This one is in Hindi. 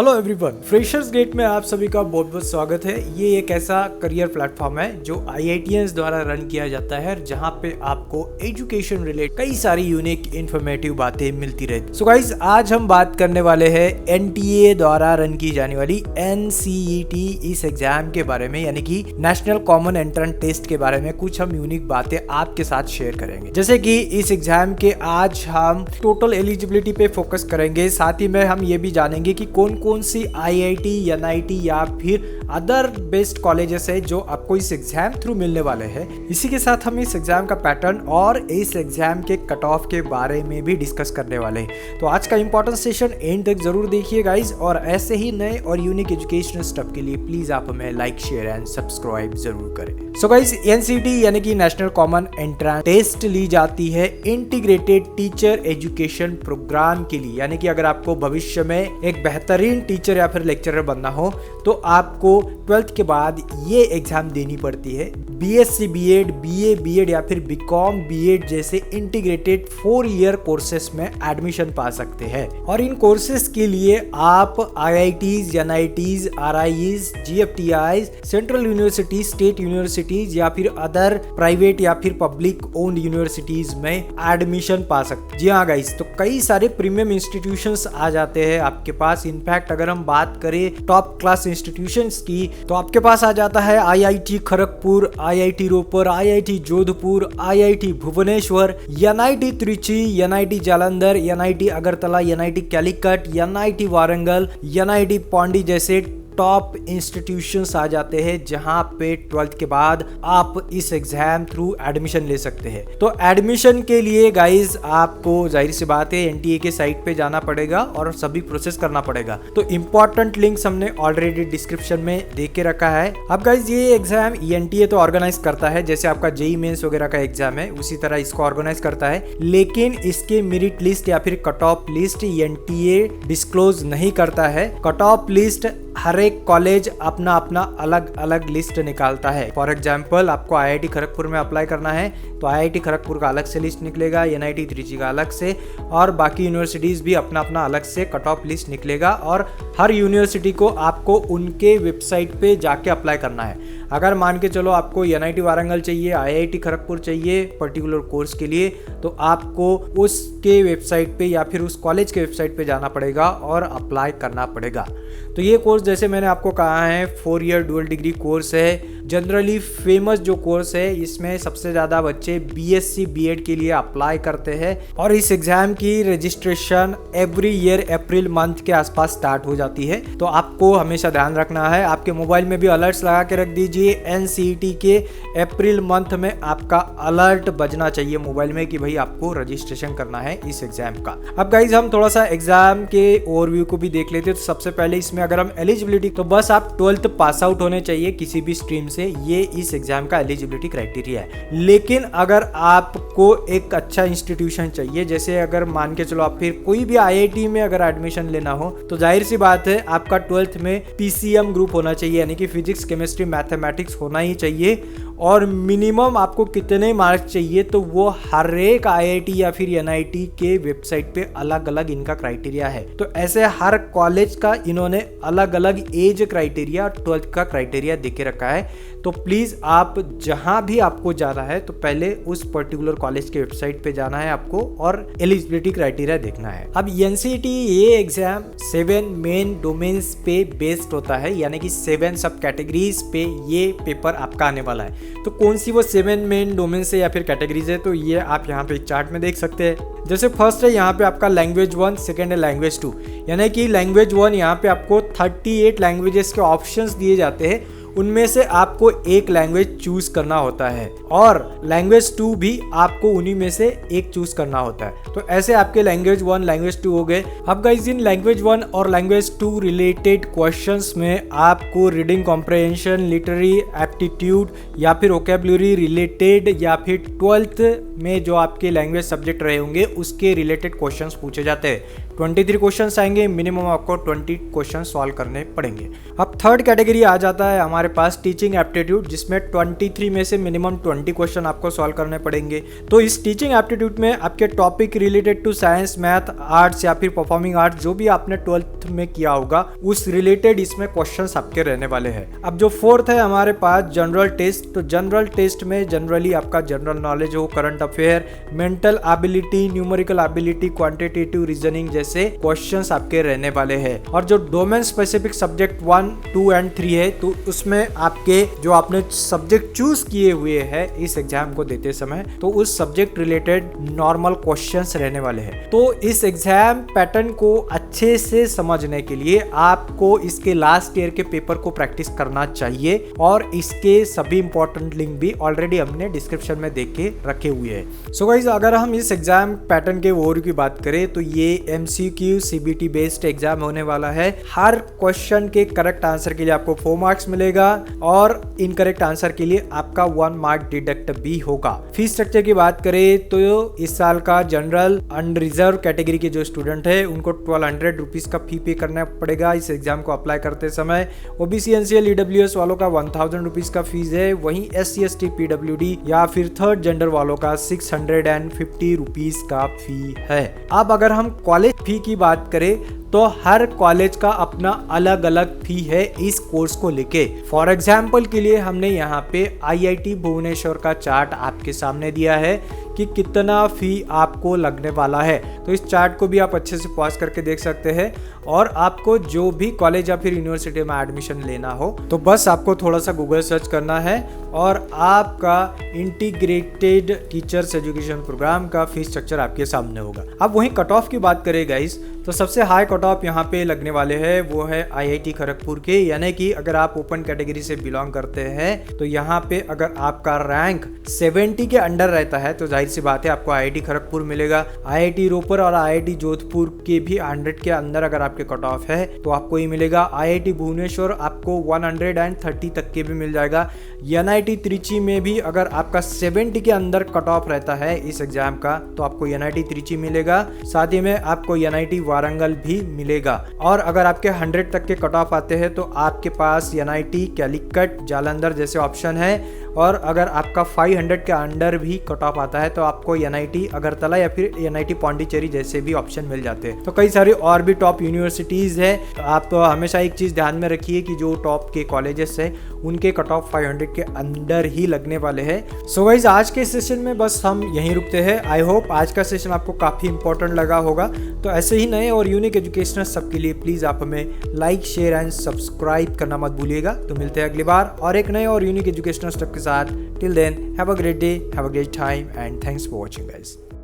हेलो एवरीवन, फ्रेशर्स गेट में आप सभी का बहुत बहुत स्वागत है। ये एक ऐसा करियर प्लेटफॉर्म है जो IITians द्वारा रन किया जाता है, जहां पे आपको एजुकेशन रिलेटेड कई सारी यूनिक इन्फॉर्मेटिव बातें मिलती रहती। सो गाइस, आज हम बात करने वाले हैं NTA द्वारा रन की जाने वाली NCET इस एग्जाम के बारे में, यानी कि नेशनल कॉमन एंट्रेंस टेस्ट के बारे में कुछ हम यूनिक बातें आपके साथ शेयर करेंगे। जैसे कि इस एग्जाम के आज हम टोटल एलिजिबिलिटी पे फोकस करेंगे, साथ ही में हम ये भी जानेंगे कि कौन सी IIT, NIT या फिर अदर बेस्ट कॉलेजेस है जो आपको इस एग्जाम थ्रू मिलने वाले हैं। इसी के साथ हम इस एग्जाम का पैटर्न और इस एग्जाम के कट ऑफ के बारे में भी डिस्कस करने वाले हैं। तो आज का इंपॉर्टेंट सेशन एंड तक जरूर देखिए गाइज, और ऐसे ही नए और यूनिक एजुकेशनल स्टफ के लिए प्लीज आप हमें लाइक, शेयर एंड सब्सक्राइब जरूर करें। सो गाइज, NCET यानी कि नेशनल कॉमन एंट्रेंस टेस्ट ली जाती है इंटीग्रेटेड टीचर एजुकेशन प्रोग्राम के लिए, यानी कि अगर आपको भविष्य में एक बेहतरीन टीचर या फिर लेक्चरर बनना हो तो आपको 12th के बाद ये एग्जाम देनी पड़ती है। BSc BEd, BA BEd या फिर BCom BEd जैसे इंटीग्रेटेड 4 ईयर कोर्सेस में एडमिशन पा सकते हैं, और इन कोर्सेस के लिए आप IITs, NITs, RIEs, GFTIs, central university, state universities या फिर अदर प्राइवेट या फिर पब्लिक ओन्ड यूनिवर्सिटीज में एडमिशन पा सकते। जी हाँ गाइस, तो कई सारे प्रीमियम इंस्टीट्यूशंस आ जाते हैं आपके पास। इनफैक्ट अगर हम बात करें टॉप क्लास इंस्टीट्यूशंस की, तो आपके पास आ जाता है IIT Kharagpur, IIT Ropar, IIT Jodhpur, IIT Bhubaneswar, NIT Trichy, NIT Jalandhar, NIT Agartala, NIT Calicut, NIT Warangal, NIT Pondy जैसे टॉप इंस्टीट्यूशंस आ जाते हैं, जहां पे 12th के बाद आप इस एग्जाम थ्रू एडमिशन ले सकते हैं। तो एडमिशन के लिए गाइज आपको जाहिर सी बात है NTA के साइट पे जाना पड़ेगा और सभी प्रोसेस करना पड़ेगा। तो इंपॉर्टेंट लिंक्स हमने ऑलरेडी डिस्क्रिप्शन में दे के रखा है। अब गाइज, ये एग्जाम NTA तो ऑर्गेनाइज करता है, जैसे आपका JEE मेंस वगैरह का एग्जाम है उसी तरह इसको ऑर्गेनाइज करता है, लेकिन इसके मेरिट लिस्ट या फिर cut off list NTA disclose नहीं करता है। कट ऑफ लिस्ट हर एक कॉलेज अपना अपना अलग अलग लिस्ट निकालता है। फॉर एग्जाम्पल, आपको IIT खड़गपुर में अप्लाई करना है तो IIT खड़गपुर का अलग से लिस्ट निकलेगा, NIT त्रिची का अलग से, और बाकी यूनिवर्सिटीज भी अपना अपना अलग से कट ऑफ लिस्ट निकलेगा, और हर यूनिवर्सिटी को आपको उनके वेबसाइट पे जाके अप्लाई करना है। अगर मान के चलो आपको NIT वारंगल चाहिए, IIT खड़गपुर चाहिए पर्टिकुलर कोर्स के लिए, तो आपको उसके वेबसाइट पे या फिर उस कॉलेज के वेबसाइट पे जाना पड़ेगा और अप्लाई करना पड़ेगा। तो ये कोर्स जैसे मैंने आपको कहा है 4 ईयर डुअल डिग्री कोर्स है। जनरली फेमस जो कोर्स है, इसमें सबसे ज़्यादा बच्चे BSc BEd के लिए अप्लाई करते हैं, और इस एग्ज़ाम की registration every year April month के आसपास स्टार्ट हो जाती है। तो आपको हमेशा ध्यान रखना है, आपके मोबाइल में भी अलर्ट्स लगा के रख दीजिए। NCET के अप्रैल मंथ में आपका अलर्ट बजना चाहिए मोबाइल में कि भाई आपको रजिस्ट्रेशन करना है इस एग्ज़ाम का। अब गाइज, हम थोड़ा सा एग्ज़ाम के ओवरव्यू को भी देख लेते हैं। तो सबसे पहले इसमें अगर हम एलिजिबिलिटी, तो बस आप 12th पास आउट होने चाहिए किसी भी स्ट्रीम से, ये इस एग्जाम का एलिजिबिलिटी क्राइटेरिया है। लेकिन अगर आपको एक अच्छा इंस्टीट्यूशन चाहिए, जैसे अगर मान के चलो आप फिर कोई भी IIT में अगर एडमिशन लेना हो, तो जाहिर सी बात है आपका 12th में PCM ग्रुप होना चाहिए, यानी कि फिजिक्स, केमिस्ट्री, मैथमेटिक्स होना ही चाहिए। और मिनिमम आपको कितने मार्क्स चाहिए, तो वो हर एक IIT या फिर NIT के वेबसाइट पे अलग अलग इनका क्राइटेरिया है। तो ऐसे हर कॉलेज का इन्होंने अलग अलग एज क्राइटेरिया, 12th का क्राइटेरिया दे के रखा है। तो प्लीज़ आप जहां भी आपको जाना है तो पहले उस पर्टिकुलर कॉलेज के वेबसाइट पे जाना है आपको, और एलिजिबिलिटी क्राइटेरिया देखना है। अब NCET ये एग्जाम 7 मेन डोमेन्स पे बेस्ड होता है, यानी कि 7 सब कैटेगरीज पे ये पेपर आपका आने वाला है। तो कौन सी वो 7 मेन डोमेन्स है या फिर कैटेगरीज है, तो ये आप यहाँ पे चार्ट में देख सकते हैं। जैसे फर्स्ट है यहाँ पे आपका लैंग्वेज 1, सेकेंड है लैंग्वेज 2, यानी कि लैंग्वेज 1 यहाँ पे आपको 38 लैंग्वेजेस के ऑप्शंस दिए जाते हैं, उनमें से आपको एक लैंग्वेज चूज करना होता है, और लैंग्वेज 2 भी आपको उन्हीं में से एक चूज करना होता है। तो ऐसे आपके लैंग्वेज 1, लैंग्वेज 2 हो गए। अब गाइस, इन लैंग्वेज 1 और लैंग्वेज 2 रिलेटेड क्वेश्चंस में आपको रीडिंग कॉम्प्रिहेंशन, लिटरेरी एप्टीट्यूड या फिर वोकैबुलरी रिलेटेड, या फिर 12th में जो आपके लैंग्वेज सब्जेक्ट रहे होंगे उसके रिलेटेड क्वेश्चंस पूछे जाते हैं। 23 क्वेश्चंस आएंगे, मिनिमम आपको 20 क्वेश्चन सॉल्व करने पड़ेंगे। अब थर्ड कैटेगरी आ जाता है हमारे पास टीचिंग एप्टीट्यूड, जिसमें 23 में से मिनिमम 20 क्वेश्चन आपको सॉल्व करने पड़ेंगे। तो इस टीचिंग एप्टीट्यूड में आपके topic related to science, math, arts या फिर परफॉर्मिंग आर्ट्स जो भी आपने 12th में किया होगा उस रिलेटेड इसमें क्वेश्चंस आपके रहने वाले हैं। अब जो फोर्थ है हमारे पास जनरल टेस्ट, तो जनरल टेस्ट में जनरली आपका जनरल नॉलेज हो, current affair, mental ability, numerical ability, quantitative reasoning जैसे क्वेश्चंस आपके रहने वाले हैं। और जो डोमेन स्पेसिफिक सब्जेक्ट 1, 2 एंड 3 है तो उसमें आपके जो आपने सब्जेक्ट चूज किए हुए हैं इस एग्जाम को देते समय, तो उस सब्जेक्ट रिलेटेड नॉर्मल क्वेश्चंस रहने वाले हैं। तो इस एग्जाम पैटर्न को अच्छे से समझने के लिए आपको इसके लास्ट ईयर के पेपर को प्रैक्टिस करना चाहिए और इसके सभी इंपॉर्टेंट लिंक भी ऑलरेडी हमने डिस्क्रिप्शन में देख के रखे हुए हैं। सो गाइस, अगर हम इस एग्जाम पैटर्न के ओवरव्यू की बात करें तो ये MCQ CBT बेस्ड एग्जाम होने वाला है। हर क्वेश्चन के करेक्ट आंसर के लिए आपको 4 मार्क्स मिलेगा और इनकरेक्ट आंसर के लिए आपका 1 मार्क डिडक्ट भी होगा। फीस स्ट्रक्चर की बात करें तो इस साल का जनरल अनरिजर्व कैटेगरी के जो स्टूडेंट है उनको 1200 रुपीज का फी पे करना पड़ेगा इस एग्जाम को अप्लाई करते समय। OBC NCL EWS वालों का 1000 रुपीज का फीस है, वहीं SC ST PWD या फिर थर्ड जेंडर वालों का 650 रुपीज का फी है। अब अगर हम कॉलेज फी की बात करें तो हर कॉलेज का अपना अलग अलग फी है इस कोर्स को लेके। फॉर एग्जाम्पल के लिए हमने यहाँ पे IIT भुवनेश्वर का चार्ट आपके सामने दिया है कि कितना फी आपको लगने वाला है। तो इस चार्ट को भी आप अच्छे से पॉज करके देख सकते हैं और आपको जो भी कॉलेज या फिर यूनिवर्सिटी में एडमिशन लेना हो तो बस आपको थोड़ा सा गूगल सर्च करना है और आपका इंटीग्रेटेड टीचर्स एजुकेशन प्रोग्राम का फीस स्ट्रक्चर आपके सामने होगा। अब वहीं कट ऑफ की बात करें गाइस तो सबसे हाई कट ऑफ यहाँ पे लगने वाले हैं वो है IIT खड़गपुर के, यानी कि अगर आप ओपन कैटेगरी से बिलोंग करते हैं तो यहाँ पे अगर आपका रैंक 70 के अंडर रहता है तो जाहिर सी बात है आपको IIT खड़गपुर मिलेगा। IIT रोपर और IIT जोधपुर के भी 100 के अंदर अगर आपके कट ऑफ है तो आपको ये मिलेगा। IIT भुवनेश्वर आपको 130 तक के भी मिल जाएगा। NIT त्रिची में भी अगर आपका 70 के अंदर कट ऑफ रहता है इस एग्जाम का तो आपको NIT त्रिची मिलेगा, साथ ही में आपको NIT वारंगल भी मिलेगा। और अगर आपके 100 तक के कट ऑफ आते हैं तो आपके पास NIT कैलिकट, जालंधर जैसे ऑप्शन है। और अगर आपका 500 के अंडर भी कट ऑफ आता है तो आपको NIT अगरतला या फिर NIT पौंडीचेरी जैसे भी ऑप्शन मिल जाते हैं। तो कई सारी और भी टॉप यूनिवर्सिटीज है। आप हमेशा एक चीज ध्यान में रखिए कि जो टॉप के कॉलेजेस है उनके कट ऑफ 500 के अंदर ही लगने वाले हैं। सो गाइस, आज के सेशन में बस हम यहीं रुकते हैं। आई होप आज का सेशन आपको काफी इंपॉर्टेंट लगा होगा। तो ऐसे ही नए और यूनिक एजुकेशनल सब के लिए प्लीज आप हमें लाइक, शेयर एंड सब्सक्राइब करना मत भूलिएगा। तो मिलते हैं अगली बार और एक नए और यूनिक एजुकेशनल स्टेप के साथ। Till then, have a great day, have a great time and thanks for watching guys.